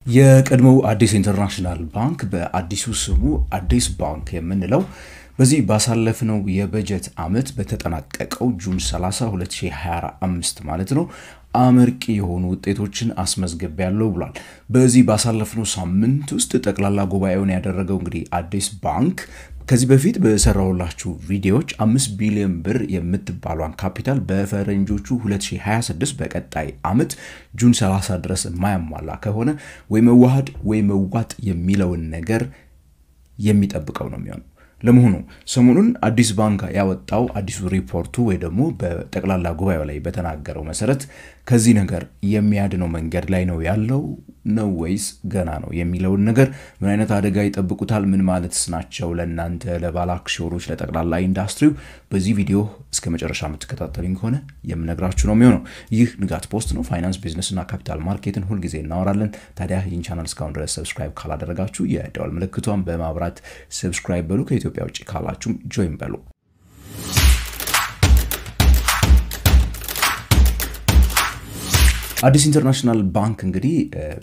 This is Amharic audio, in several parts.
የቀድሞው አዲስ ኢንተርናሽናል ባንክ በአዲሱ ስሙ አዲስ ባንክ የምንለው በዚህ ባሳለፍነው የበጀት ዓመት በተጠናቀቀው ጁን 30 2025 ማለት ነው አመርቂ የሆኑ ውጤቶችን አስመዝግቤያለሁ ብሏል። በዚህ ባሳለፍነው ሳምንት ውስጥ ጠቅላላ ጉባኤውን ያደረገው እንግዲህ አዲስ ባንክ ከዚህ በፊት በሰራውላችሁ ቪዲዮዎች 5 ቢሊዮን ብር የምትባሏን ካፒታል በፈረንጆቹ 2026 በቀጣይ ዓመት ጁን 30 ድረስ የማያሟላ ከሆነ ወይ መዋሃድ ወይ መዋጥ የሚለውን ነገር የሚጠብቀው ነው የሚሆነው። ለመሆኑ ሰሞኑን አዲስ ባንክ ያወጣው አዲሱ ሪፖርቱ ወይ ደግሞ በጠቅላላ ጉባኤው ላይ በተናገረው መሰረት ከዚህ ነገር የሚያድነው መንገድ ላይ ነው ያለው ነው ወይስ ገና ነው የሚለውን ነገር ምን አይነት አደጋ ይጠብቁታል ምን ማለትስ ናቸው ለእናንተ ለባለ አክሲዮኖች ለጠቅላላ ኢንዱስትሪው በዚህ ቪዲዮ እስከ መጨረሻ የምትከታተሉኝ ከሆነ የምነግራችሁ ነው የሚሆነው። ይህ ንጋት ፖስት ነው። ፋይናንስ ቢዝነስ እና ካፒታል ማርኬትን ሁሉ ጊዜ እናወራለን። ታዲያ ይህን ቻናል እስካሁን ድረስ ሰብስክራይብ ካላደረጋችሁ የደወል ምልክቷን በማብራት ሰብስክራይብ በሉ። ከኢትዮጵያ ውጪ ካላችሁም ጆይን በሉ። አዲስ ኢንተርናሽናል ባንክ እንግዲህ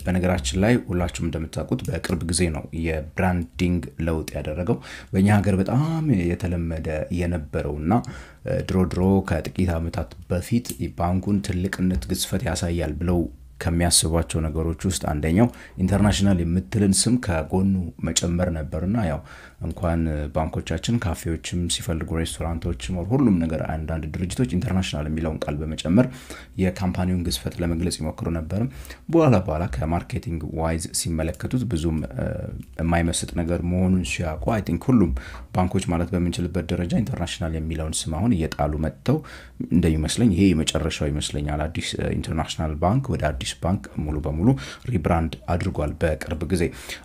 በነገራችን ላይ ሁላችሁም እንደምታውቁት በቅርብ ጊዜ ነው የብራንዲንግ ለውጥ ያደረገው። በእኛ ሀገር በጣም የተለመደ የነበረውና ድሮ ከጥቂት ዓመታት በፊት ባንኩን ትልቅነት ግዝፈት ያሳያል ብለው ከሚያስቧቸው ነገሮች ውስጥ አንደኛው ኢንተርናሽናል የምትልን ስም ከጎኑ መጨመር ነበርና ያው እንኳን ባንኮቻችን ካፌዎችም ሲፈልጉ ሬስቶራንቶችም ሁሉም ነገር አንዳንድ ድርጅቶች ኢንተርናሽናል የሚለውን ቃል በመጨመር የካምፓኒውን ግዝፈት ለመግለጽ ይሞክሩ ነበር። በኋላ ከማርኬቲንግ ዋይዝ ሲመለከቱት ብዙም የማይመስጥ ነገር መሆኑን ሲያውቁ አይ ቲንክ ሁሉም ባንኮች ማለት በሚችልበት ደረጃ ኢንተርናሽናል የሚለውን ስም አሁን እየጣሉ መጥተው እንደሚመስለኝ ይሄ የመጨረሻው ይመስለኛል። አዲስ ኢንተርናሽናል ባንክ ወደ አዲስ ባንክ ሙሉ በሙሉ ሪብራንድ አድርጓል በቅርብ ጊዜ።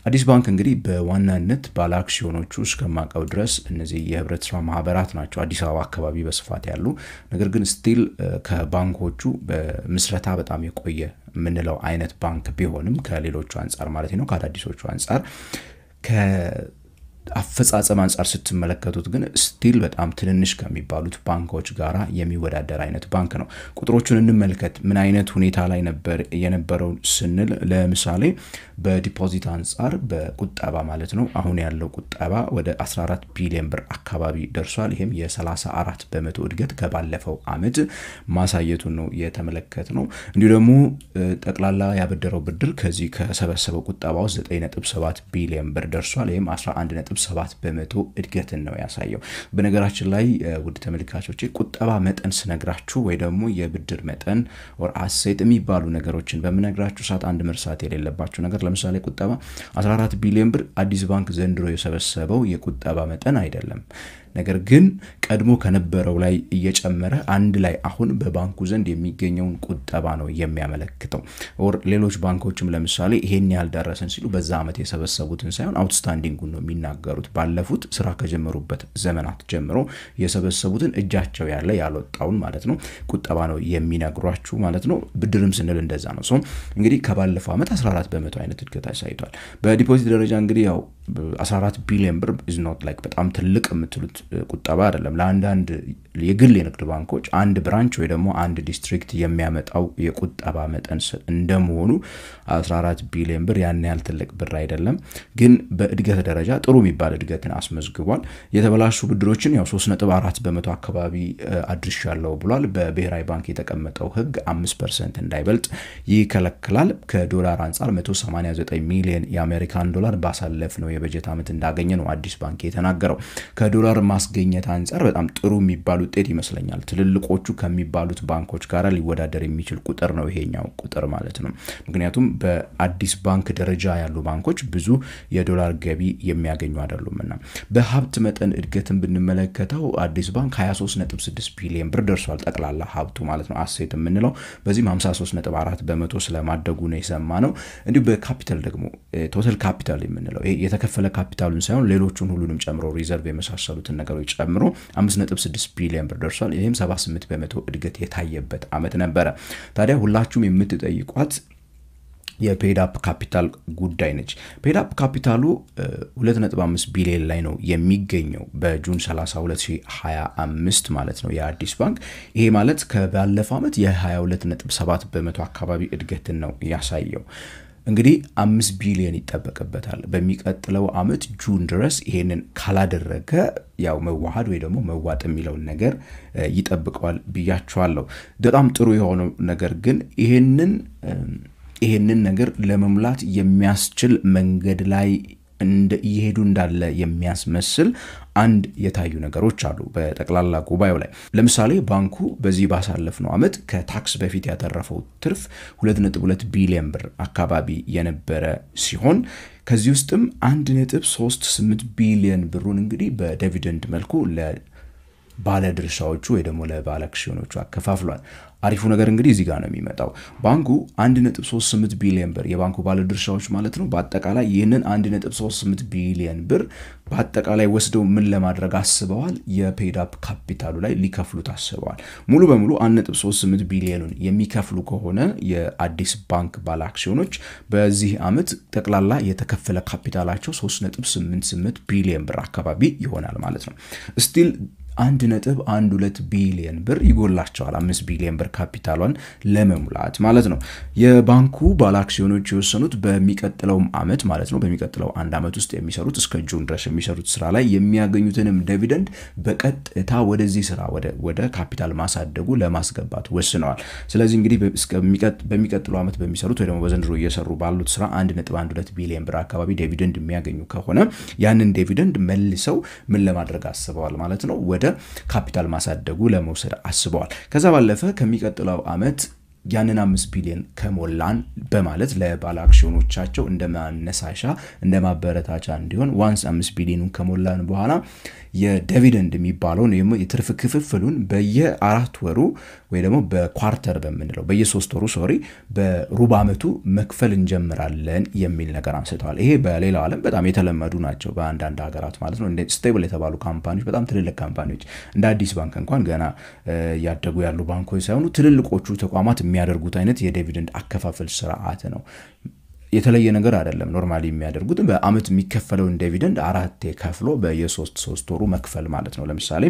አዲስ ባንክ እንግዲህ በዋናነት ባለ አክሲዮኖቹ እስከማቀው ድረስ እነዚህ የህብረት ስራ ማህበራት ናቸው አዲስ አበባ አካባቢ በስፋት ያሉ። ነገር ግን ስቲል ከባንኮቹ በምስረታ በጣም የቆየ ምንለው አይነት ባንክ ቢሆንም ከሌሎቹ አንፃር ማለት ነው ከአዳዲሶቹ አንፃር አፈጻጸም አንፃር ስትመለከቱት ግን ስቲል በጣም ትንንሽ ከሚባሉት ባንኮች ጋራ የሚወዳደር አይነት ባንክ ነው። ቁጥሮቹን እንመልከት ምን አይነት ሁኔታ ላይ ነበር የነበረው ስንል ለምሳሌ በዲፖዚት አንፃር በቁጠባ ማለት ነው አሁን ያለው ቁጠባ ወደ 14 ቢሊዮን ብር አካባቢ ደርሷል። ይሄም የ34% እድገት ከባለፈው አመት ማሳየቱን ነው የተመለከተው። እንዲሁ ደግሞ ጠቅላላ ያበደረው ብድር ከዚህ ከሰበሰበው ቁጠባ ውስጥ 9.7 ቢሊዮን ብር ደርሷል። ይሄም 11.7% እድገትን ነው ያሳየው። በነገራችን ላይ ውድ ተመልካቾቼ ቁጠባ መጠን ስነግራችሁ ወይ ደግሞ የብድር መጠን or asset የሚባሉ ነገሮችን በመነግራችሁ ሰዓት አንድ መርሳት የሌለባችሁ ነገር ለምሳሌ ቁጠባ 14 ቢሊዮን ብር አዲስ ባንክ ዘንድሮ የሰበሰበው የቁጠባ መጠን አይደለም። ነገር ግን ቀድሞ ከነበረው ላይ እየጨመረ አንድ ላይ አሁን በባንኩ ዘንድ የሚገኘውን ቁጠባ ነው የሚያመለክተው። or ሌሎች ባንኮችም ለምሳሌ ይሄን ያህል ደረሰን ሲሉ በዛ አመት የሰበሰቡትን ሳይሆን አውትስታንዲንጉን ነው የሚናገሩት። ባለፉት ስራ ከጀመሩበት ዘመናት ጀምሮ የሰበሰቡትን እጃቸው ያለ ያልወጣውን ማለት ነው ቁጠባ ነው የሚነግሯችሁ ማለት ነው። ብድርም ስንል እንደዛ ነው። ሶ እንግዲህ ከባለፈው አመት 14% አይነት እድገት አሳይቷል። በዲፖዚት ደረጃ እንግዲህ ያው 14 ቢሊዮን ብር is not like በጣም ትልቅ የምትሉት ቁጠባ አይደለም። ለአንዳንድ የግል የንግድ ባንኮች አንድ ብራንች ወይ ደግሞ አንድ ዲስትሪክት የሚያመጣው የቁጠባ መጠን እንደመሆኑ 14 ቢሊዮን ብር ያን ያህል ትልቅ ብር አይደለም። ግን በእድገት ደረጃ ጥሩ የሚባል እድገትን አስመዝግቧል። የተበላሹ ብድሮችን ያው 3.4% አካባቢ አድርሻለሁ ብሏል። በብሔራዊ ባንክ የተቀመጠው ህግ 5% እንዳይበልጥ ይከለክላል። ከዶላር አንፃር 189 ሚሊዮን የአሜሪካን ዶላር ባሳለፍነው የበጀት ዓመት እንዳገኘ ነው አዲስ ባንክ የተናገረው። ከዶላር ማስገኘት አንፃር በጣም ጥሩ የሚባል ውጤት ይመስለኛል። ትልልቆቹ ከሚባሉት ባንኮች ጋር ሊወዳደር የሚችል ቁጥር ነው ይሄኛው ቁጥር ማለት ነው። ምክንያቱም በአዲስ ባንክ ደረጃ ያሉ ባንኮች ብዙ የዶላር ገቢ የሚያገኙ አይደሉምና። በሀብት መጠን እድገትን ብንመለከተው አዲስ ባንክ 23.6 ቢሊዮን ብር ደርሷል ጠቅላላ ሀብቱ ማለት ነው አሴት የምንለው። በዚህም 53.4% ስለማደጉ ነው የሰማነው። እንዲሁ በካፒታል ደግሞ ቶታል ካፒታል የምንለው የተከፈለ ካፒታሉን ሳይሆን ሌሎቹን ሁሉንም ጨምሮ ሪዘርቭ የመሳሰሉትን ነገሮች ጨምሮ 5.6 ቢሊዮን ብር ደርሷል። ይሄም 78% እድገት የታየበት አመት ነበር። ታዲያ ሁላችሁም የምትጠይቋት የፔድ አፕ ካፒታል ጉዳይ ነች። ፔድ አፕ ካፒታሉ 2.5 ቢሊዮን ላይ ነው የሚገኘው በጁን 30 2025 ማለት ነው የአዲስ ባንክ። ይሄ ማለት ከባለፈው አመት የ22.7% አካባቢ እድገትን ነው ያሳየው። እንግዲህ 5 ቢሊዮን ይጠበቅበታል በሚቀጥለው አመት ጁን ድረስ ይሄንን ካላደረገ ያው መዋሃድ ወይ ደግሞ መዋጥ የሚለው ነገር ይጠብቀዋል ብያችኋለሁ በጣም ጥሩ የሆነው ነገር ግን ይሄንን ነገር ለመሙላት የሚያስችል መንገድ ላይ እየሄዱ እንዳለ የሚያስመስል አንድ የታዩ ነገሮች አሉ በጠቅላላ ጉባኤው ላይ ለምሳሌ ባንኩ በዚህ ባሳለፍነው አመት ከታክስ በፊት ያተረፈው ትርፍ 2.2 ቢሊዮን ብር አካባቢ የነበረ ሲሆን ከዚህ ውስጥም 1.38 ቢሊዮን ብሩን እንግዲህ በዲቪደንድ መልኩ ለባለ ድርሻዎቹ ወይ ደግሞ ለባለ አክሲዮኖቹ አከፋፍሏል አሪፉ ነገር እንግዲህ እዚህ ጋር ነው የሚመጣው ባንኩ 1.38 ቢሊዮን ብር የባንኩ ባለ ድርሻዎች ማለት ነው በአጠቃላይ ይህንን 1.38 ቢሊዮን ብር በአጠቃላይ ወስደው ምን ለማድረግ አስበዋል የፔድ አፕ ካፒታሉ ላይ ሊከፍሉት አስበዋል ሙሉ በሙሉ 1.38 ቢሊዮኑን የሚከፍሉ ከሆነ የአዲስ ባንክ ባለ አክሲዮኖች በዚህ አመት ጠቅላላ የተከፈለ ካፒታላቸው 3.88 ቢሊዮን ብር አካባቢ ይሆናል ማለት ነው ስቲል 1.12 ቢሊዮን ብር ይጎላቸዋል 5 ቢሊዮን ብር ካፒታሏን ለመሙላት ማለት ነው የባንኩ ባለ አክሲዮኖች የወሰኑት በሚቀጥለው አመት ማለት ነው በሚቀጥለው አንድ አመት ውስጥ የሚሰሩት እስከ ጁን ድረስ የሚሰሩት ስራ ላይ የሚያገኙትንም ዲቪደንድ በቀጥታ ወደዚህ ስራ ወደ ካፒታል ማሳደጉ ለማስገባት ወስነዋል ስለዚህ እንግዲህ በሚቀጥለው አመት በሚሰሩት ወይ ደግሞ በዘንድሮ እየሰሩ ባሉት ስራ 1.12 ቢሊዮን ብር አካባቢ ዲቪደንድ የሚያገኙ ከሆነ ያንን ዲቪደንድ መልሰው ምን ለማድረግ አስበዋል ማለት ነው ወደ ካፒታል ማሳደጉ ለመውሰድ አስበዋል ከዛ ባለፈ ከሚቀጥለው አመት ያንን 5 ቢሊዮን ከሞላን በማለት ለባለ አክሲዮኖቻቸው እንደማነሳሻ እንደማበረታቻ እንዲሆን ዋንስ 5 ቢሊዮኑን ከሞላን በኋላ የዲቪደንድ የሚባለው ነው የትርፍ ክፍፍሉን በየ4 ወሩ ወይ ደግሞ በኳርተር በመንለው በየ3 ወሩ በሩብ አመቱ መክፈል እንጀምራለን የሚል ነገር አንስተዋል ይሄ በሌላው ዓለም በጣም የተለመዱ ናቸው በአንዳንድ ሀገራት ማለት ነው እንደ ስቴብል የተባሉ ካምፓኒዎች በጣም ትልልቅ ካምፓኒዎች እንደ አዲስ ባንክ እንኳን ገና ያደጉ ያሉ ባንኮች ሳይሆኑ ትልልቆቹ ተቋማት የሚያደርጉት አይነት የዲቪደንድ አከፋፈል ስርዓት ነው የተለየ ነገር አይደለም ኖርማሊ የሚያደርጉት በአመት የሚከፈለው ዲቪደንድ አራት ከፍሎ በየ3 ወሩ መክፈል ማለት ነው ለምሳሌ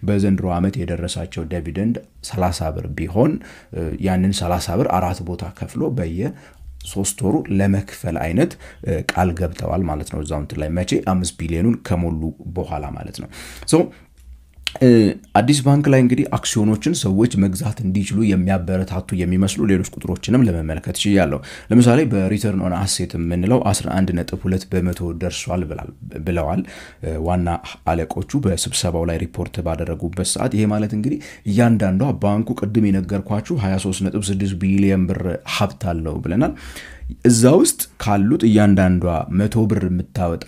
በዘንድሮ አመት የደረሳቸው ዲቪደንድ 30 ብር ቢሆን ያንን 30 ብር አራት ቦታ ከፍሎ በየ3 ወሩ ለመክፈል አይነት ቃል ገብተዋል ማለት ነው እዛው እንት ላይ መቼ 5 ቢሊዮኑን ከሞሉ በኋላ ማለት ነው አዲስ ባንክ ላይ እንግዲህ አክሲዮኖችን ሰዎች መግዛት እንዲችሉ የሚያበረታቱ የሚመስሉ ሌሎች ቁጥሮችንም ለመመልከት ይችላል ለምሳሌ በሪተርን ኦን አሴት የምንለው 11.2% ደርሷል ብለዋል ዋና አለቆቹ በስብሰባው ላይ ሪፖርት ባደረጉበት ሰዓት ይሄ ማለት እንግዲህ እያንዳንዱ ባንኩ ቅድም የነገርኳችሁ 23.6 ቢሊዮን ብር ሀብት አለው ብለናል እዛ ውስጥ ካሉት እያንዳንዷ 100 ብር የምታወጣ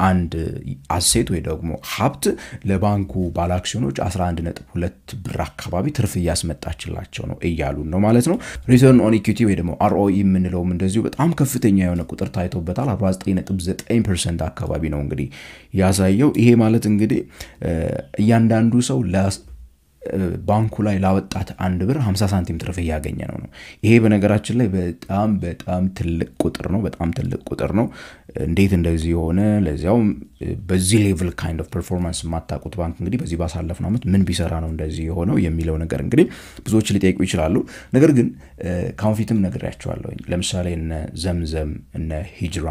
አንድ አሴት ወይ ደግሞ ሀብት ለባንኩ ባለ አክሲዮኖች 11.2 ብር አካባቢ ትርፍ ያስመጣችላቸው ነው እያሉ ነው ማለት ነው ሪተርን ኦን ኢኩዊቲ ወይ ደግሞ ROE የምንለው እንደዚሁ በጣም ከፍተኛ የሆነ ቁጥር ታይቶበታል 49.9% አካባቢ ነው እንግዲህ ያሳየው ይሄ ማለት እንግዲህ እያንዳንዱ ሰው ባንኩ ላይ ላወጣት 1 ብር 50 ሳንቲም ትርፍ ያገኘ ነው ይሄ በነገራችን ላይ በጣም ትልቅ ቁጥር ነው በጣም ትልቅ ቁጥር ነው እንዴት እንደዚህ ሆነ ለዚያው በዚህ ሌቭል ካይንድ ኦፍ ፐርፎርማንስ ማታቁት ባንክ እንግዲህ በዚህ ባሳለፍነው አመት ምን ቢሰራ ነው እንደዚህ ሆነው የሚለው ነገር እንግዲህ ብዙዎች ሊጠይቁ ይችላሉ ነገር ግን ካንፊትም ነግሬያቸዋለሁ ለምሳሌ እነ ዘምዘም እነ ሂጅራ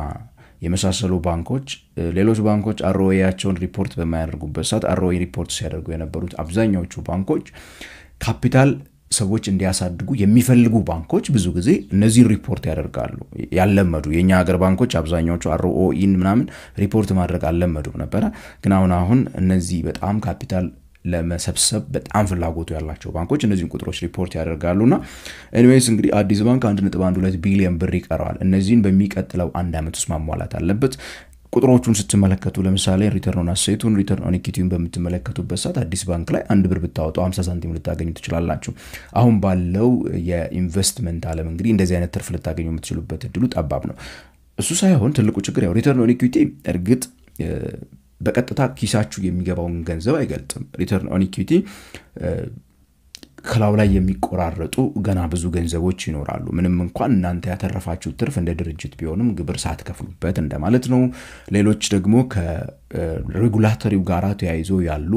የመሳሰሉ ባንኮች ሌሎች ባንኮች ROE-ያቸውን ሪፖርት በማያደርጉበት ሰዓት ROE ሪፖርት ሲያደርጉ የነበሩት አብዛኛዎቹ ባንኮች ካፒታል ሰዎች እንዲያሳድጉ የሚፈልጉ ባንኮች ብዙ ጊዜ እነዚህ ሪፖርት ያደርጋሉ ያለመዱ የኛ ሀገር ባንኮች አብዛኛዎቹ ROE-ን ምናምን ሪፖርት ማድረግ አለመዱም ነበር ግን አሁን እነዚህ በጣም ካፒታል ለመሰብሰብ በጣም ፍላጎቱ ያላቸው ባንኮች እነዚህን ቁጥሮች ሪፖርት ያደርጋሉና ኤኒዌይስ እንግዲህ አዲስ ባንክ 1.12 ቢሊዮን ብር ይቀራል እነዚህን በሚቀጥለው አንድ አመት ውስጥ ማሟላት አለበት ቁጥሮቹን ስትመለከቱ ለምሳሌ ሪተርን ኦን አሴቱን ሪተርን ኦን ኢኩዊቲውን በመተመለከቱበት ሰዓት አዲስ ባንክ ላይ 1 ብር ብታወጡ 50 ሳንቲም ልታገኙ ትችላላችሁ አሁን ባለው የኢንቨስትመንት ዓለም እንግዲህ እንደዚህ አይነት ትርፍ ልታገኙ የምትችሉበት እድሉ ጠባብ ነው እሱ ሳይሆን ትልቁ ችግር ያው ሪተርን ኦን ኢኩዊቲ እርግጥ በቀጥታ ኪሳችሁ የሚገባውን ገንዘብ አይገልጥም ሪተርን ኦን ኢኩዊቲ ከላው ላይ የሚቆራረጡ ገና ብዙ ገንዘቦች ይኖራሉ ምንም እንኳን እናንተ ያተረፋችሁ ትርፍ እንደ ድርጅት ቢሆንም ግብር ሳትከፍሉበት እንደማለት ነው ሌሎች ደግሞ ሬጉላቶሪው ጋራ ተያይዞ ያሉ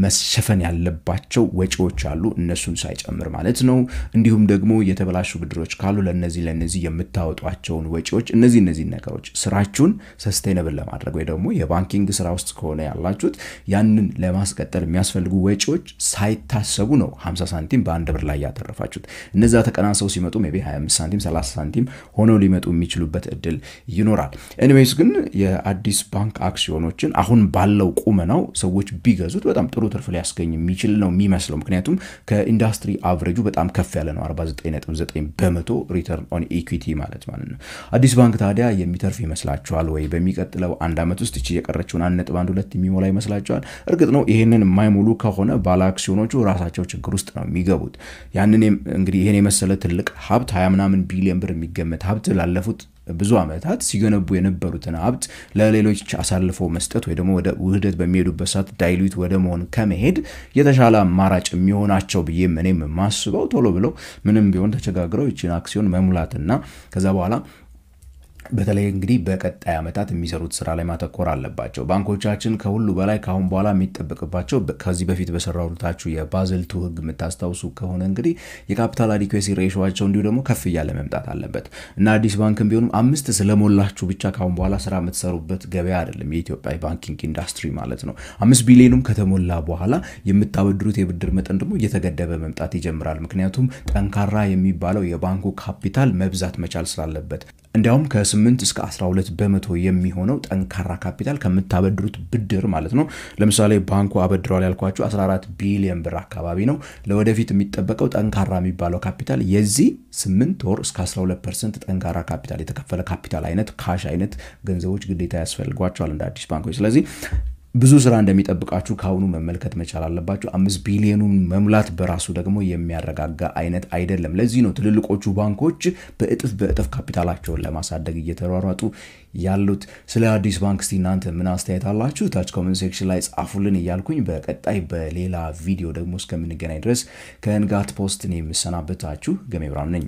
መሸፈን ያለባቸው ወጪዎች አሉ እነሱን ሳይጨምር ማለት ነው እንዲሁም ደግሞ የተበላሹ ብድሮች ካሉ ለነዚህ የምታወጧቸውን ወጪዎች እነዚህ ነገሮች ስራችሁን ሰስቴኔብል ለማድረግ ወይ ደግሞ የባንኪንግ ስራ ውስጥ ከሆነ ያላችሁት ያንን ለማስቀጠል የሚያስፈልጉ ወጪዎች ሳይታሰቡ ነው 50 ሳንቲም በአንድ ብር ላይ ያተረፋችሁት እነዛ ተቀናንሰው ሲመጡ ሜቢ 25 ሳንቲም 30 ሳንቲም ሆኖ ሊመጡ የሚችሉበት እድል ይኖራል ኤኒዌይስ ግን የአዲስ ባንክ አክሲዮኖችን አሁን ባለው ቁመናው ሰዎች ቢገዙት በጣም ጥሩ ትርፍ ሊያስገኝ የሚችል ነው የሚመስለው ምክንያቱም ከኢንዱስትሪ አቨሬጁ በጣም ከፍ ያለ ነው 49.9% ሪተርን ኦን ኢኩዊቲ ማለት ነው አዲስ ባንክ ታዲያ የሚተርፍ ይመስላችኋል ወይ በሚቀጥለው አንድ አመት ውስጥ እቺ የቀረችውን 1.12 የሚሞላ ይመስላችኋል እርግጥ ነው ይሄንን የማይሞሉ ከሆነ ባለ አክሲዮኖቹ ራሳቸው ችግር ውስጥ ነው የሚገቡት ያንን እንግዲህ ይሄን የመሰለ ትልቅ ሀብት 20 ምናምን ቢሊዮን ብር የሚገመት ሀብት ላለፉት ብዙ አመታት ሲገነቡ የነበሩትን ሀብት ለሌሎች አሳልፈው መስጠት ወይ ደግሞ ወደ ውህደት በሚሄዱበት ሰዓት ዳይሉት ወደ መሆን ከመሄድ የተሻለ አማራጭ የሚሆናቸው ብዬ እኔም ማስበው ቶሎ ብለው ምንም ቢሆን ተቸጋግረው እቺን አክሲዮን መሙላትና ከዛ በኋላ በተለይ እንግዲህ በቀጣይ አመታት የሚሰሩት ስራ ላይ ማተኮር አለባቸው ባንኮቻችን ከሁሉ በላይ ካሁን በኋላ የሚጠበቅባቸው ከዚህ በፊት በሰራሩታችሁ የባዘል 2 ህግ መታስተውሱ ከሆነ እንግዲህ የካፒታል አዲኩዌሲ ሬሾአቸው እንዲሁ ደግሞ ከፍ ያለ መምጣት አለበት እና አዲስ ባንክም ቢሆንም 5 ስለሞላችሁ ብቻ ካሁን በኋላ ስራ የምትሰሩበት ገበያ አይደለም የኢትዮጵያ ባንኪንግ ኢንዱስትሪ ማለት ነው 5 ቢሊዮንም ከተሞላ በኋላ የምታበድሩት የብድር መጠን ደግሞ እየተገደበ መምጣት ይጀምራል ምክንያቱም ጠንካራ የሚባለው የባንኩ ካፒታል መብዛት መቻል ስላለበት እንዲያውም ከ8 እስከ 12% የሚሆነው ጠንካራ ካፒታል ከምታበድሩት ብድር ማለት ነው ለምሳሌ ባንኩ አበድሯል ያልኳችሁ 14 ቢሊዮን ብር አካባቢ ነው ለወደፊት የሚጠበቀው ጠንካራ የሚባለው ካፒታል የዚህ 8 ወር እስከ 12% ጠንካራ ካፒታል የተከፈለ ካፒታል አይነት ካሽ አይነት ገንዘቦች ግዴታ ያስፈልጓቸዋል እንደ አዲስ ባንኮች ስለዚህ ብዙ ስራ እንደሚጠብቃችሁ ካሁኑ መመልከት መቻል አለባችሁ 5 ቢሊዮኑን መሙላት በራሱ ደግሞ የሚያረጋጋ አይነት አይደለም ለዚህ ነው ትልልቆቹ ባንኮች በእጥፍ ካፒታላቸውን ለማሳደግ እየተሯሯጡ ያሉት ስለ አዲስ ባንክ እናንተ ምን አስተያየት አላችሁ ታች ኮሜንት ሴክሽን ላይ ጻፉልን እያልኩኝ በቀጣይ በሌላ ቪዲዮ ደግሞ እስከምንገናኝ ድረስ ከንጋት ፖስት ነው የምሰናበታችሁ ገሜ ብርሃኑ ነኝ